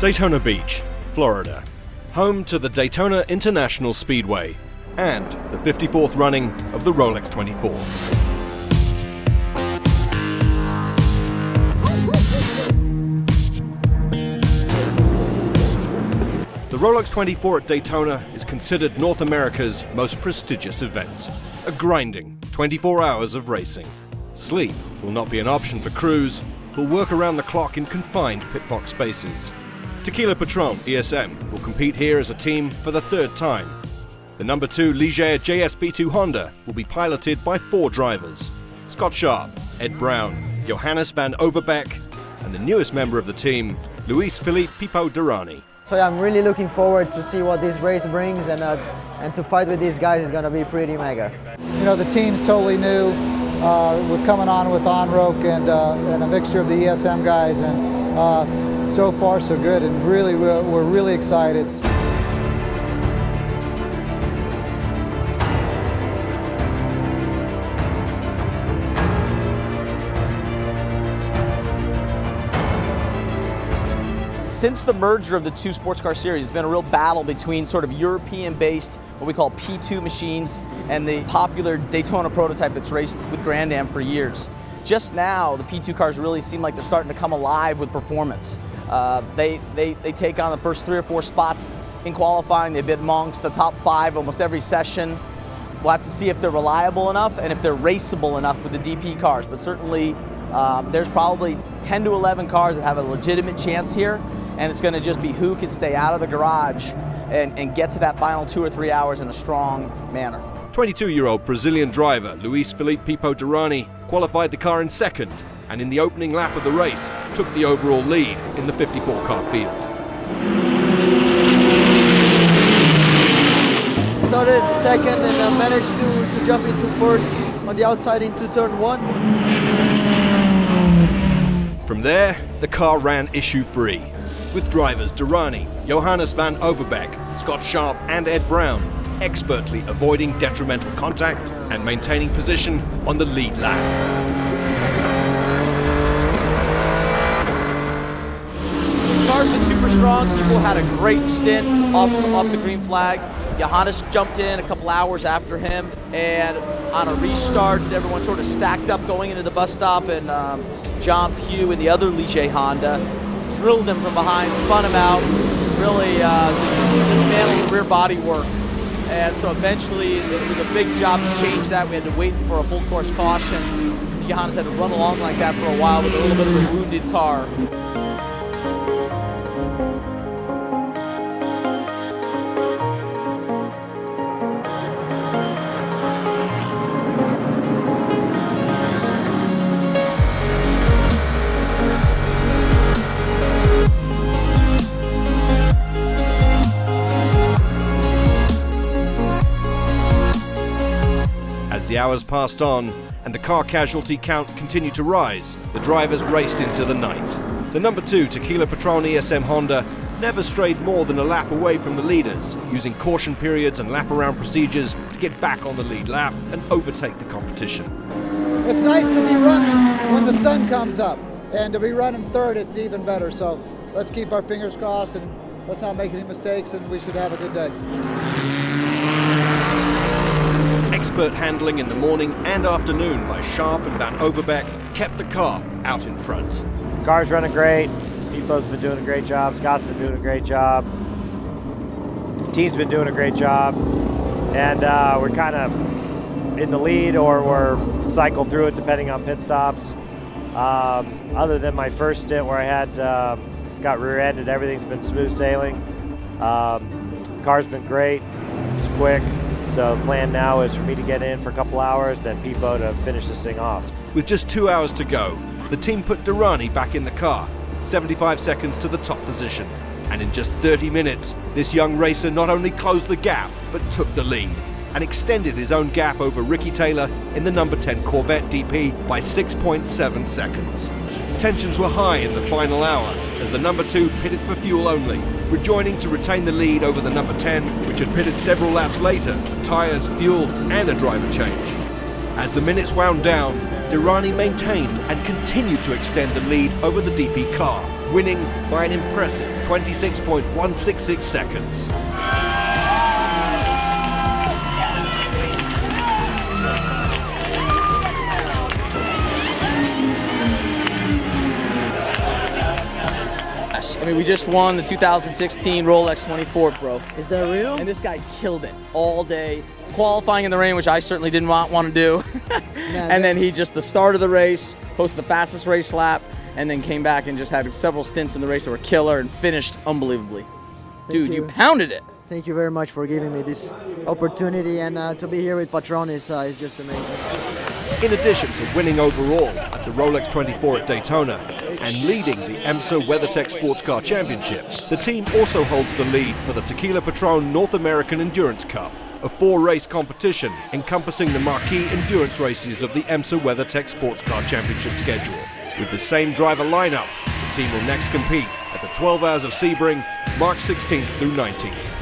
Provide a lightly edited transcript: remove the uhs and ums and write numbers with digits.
Daytona Beach, Florida, home to the Daytona International Speedway and the 54th running of the Rolex 24. The Rolex 24 at Daytona is considered North America's most prestigious event. A grinding 24 hours of racing. Sleep will not be an option for crews who'll work around the clock in confined pit box spaces. Tequila Patrón ESM will compete here as a team for the third time. The number 2 Ligier JS P2 Honda will be piloted by 4 drivers: Scott Sharp, Ed Brown, Johannes van Overbeek, and the newest member of the team, Luis Felipe Pipo Durrani. So I'm really looking forward to see what this race brings, and to fight with these guys is going to be pretty mega. You know, the team's totally new. We're coming on with on-rope and a mixture of the ESM guys, and so far so good, and really we're really excited. Since the merger of the two sports car series, it's been a real battle between sort of European-based, what we call P2 machines, and the popular Daytona prototype that's raced with Grand Am for years. Just now, the P2 cars really seem like they're starting to come alive with performance. They take on the first 3 or 4 spots in qualifying. They've been amongst the top 5 almost every session. We'll have to see if they're reliable enough and if they're raceable enough with the DP cars, but certainly there's probably 10 to 11 cars that have a legitimate chance here, and it's going to just be who can stay out of the garage and get to that final 2 or 3 hours in a strong manner. 22-year-old Brazilian driver Luis Felipe Pipo Durrani qualified the car in second, and in the opening lap of the race took the overall lead in the 54-car field. Started second and managed to jump into first on the outside into turn 1. From there, the car ran issue-free, with drivers Durrani, Johannes van Overbeek, Scott Sharp and Ed Brown expertly avoiding detrimental contact and maintaining position on the lead lap. The car's been super strong. People had a great stint off the green flag. Johannes jumped in a couple hours after him, and on a restart, everyone sort of stacked up going into the bus stop, and John Pugh and the other Ligier Honda drilled him from behind, spun him out, really dismantled the rear body work. And so eventually, it was a big job to change that. We had to wait for a full course caution. Johannes had to run along like that for a while with a little bit of a wounded car. As the hours passed on and the car casualty count continued to rise, the drivers raced into the night. The number 2 Tequila Patrón ESM Honda never strayed more than a lap away from the leaders, using caution periods and lap-around procedures to get back on the lead lap and overtake the competition. It's nice to be running when the sun comes up, and to be running third, it's even better. So let's keep our fingers crossed and let's not make any mistakes, and we should have a good day. Expert handling in the morning and afternoon by Sharp and van Overbeek kept the car out in front. Car's running great. Pipo's been doing a great job. Scott's been doing a great job. The team's been doing a great job. And we're kind of in the lead, or we're cycled through it depending on pit stops. Other than my first stint where I had got rear-ended, everything's been smooth sailing. Car's been great. It's quick. So the plan now is for me to get in for a couple hours, then Pipo to finish this thing off. With just 2 hours to go, the team put Durrani back in the car, with 75 seconds to the top position. And in just 30 minutes, this young racer not only closed the gap, but took the lead, and extended his own gap over Ricky Taylor in the number 10 Corvette DP by 6.7 seconds. Tensions were high in the final hour, as the number 2 pitted for fuel only, rejoining to retain the lead over the number 10, which had pitted several laps later, tyres, fuel, and a driver change. As the minutes wound down, Durrani maintained and continued to extend the lead over the DP car, winning by an impressive 26.166 seconds. I mean, we just won the 2016 Rolex 24, bro. Is that real? And this guy killed it all day, qualifying in the rain, which I certainly didn't want to do. And then he just, the start of the race, posted the fastest race lap, and then came back and just had several stints in the race that were killer and finished unbelievably. Dude, you pounded it. Thank you very much for giving me this opportunity, and to be here with Patron is just amazing. In addition to winning overall at the Rolex 24 at Daytona and leading the EMSA WeatherTech Sports Car Championship, the team also holds the lead for the Tequila Patrón North American Endurance Cup, a 4-race competition encompassing the marquee endurance races of the EMSA WeatherTech Sports Car Championship schedule. With the same driver lineup, the team will next compete at the 12 Hours of Sebring, March 16th through 19th.